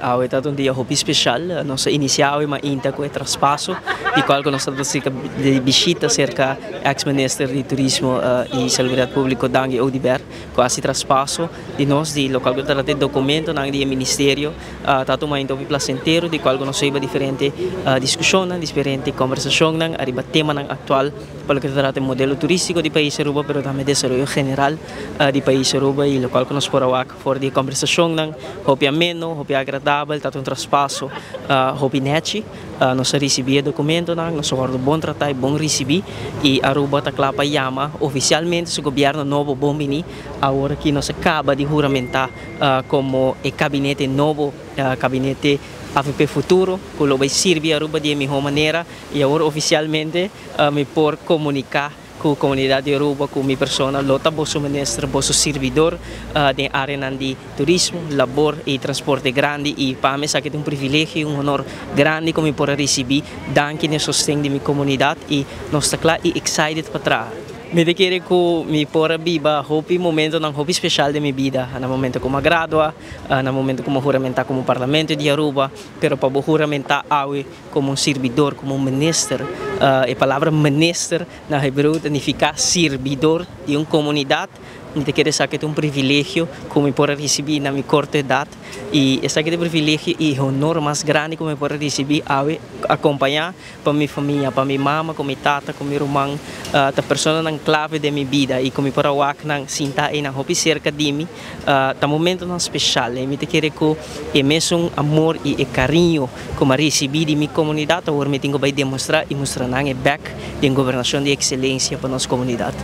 Awe stato un dia hobby special, nossa iniciawe ma inta com o traspasso, di qual nós estamos de visita cerca ex-minister di turismo e seguridade público Dangi Odiber, quasi traspasso di nós di local que trata documento nang di ministério, tato ma into placentero di qual nós seiba diferente discussione, differenti conversazione nang arriba tema nang actual, pelo que trata modelo turístico di país Aruba, pero também desarrollo general di país Aruba e local que nós porawak for di conversazione nang hobby ameno, hobby agradável, tato um traspasso hobby neti, nós recebia documento nang, nós guardo bom tratar, bom receber e Aruba tá clapa yama oficialmente o governo novo bombini, agora que nós acaba de juramentar como o gabinete novo, gabinete AVP Futuro, que vai servir a Aruba de melhor maneira e agora oficialmente me por comunicar com a comunidade de Aruba, com minha persona, lota bosso ministro, bosso servidor de área de turismo, labor e transporte grande e para mim é um privilégio, um honor grande como por receber, danke no sostém de minha comunidade e nós estamos lá e excited para trás. Me quero que me pora viva hobby momento nang hobby special de minha vida, no momento como gradua, no momento como juramentar como parlamento de Aruba, pero para juramentar awe como servidor, como ministro, a palavra ministro na hebreu significa servidor de uma comunidade. Me quero saber que é um privilégio como por receber na minha corta idade e esse aqui é um privilégio e honor mais grande como por receber awe acompanhar para minha família, para minha mama, com minha tata, com meu irmão, a pessoa na clave de minha vida e como por awak nang sinta e nang hobby cerca de mim, tá momento nang especial. Me quero que é mesmo amor e carinho como receber de minha comunidade, agora me tenho que demonstrar e mostrar nang back de governação de excelência para nossa comunidade.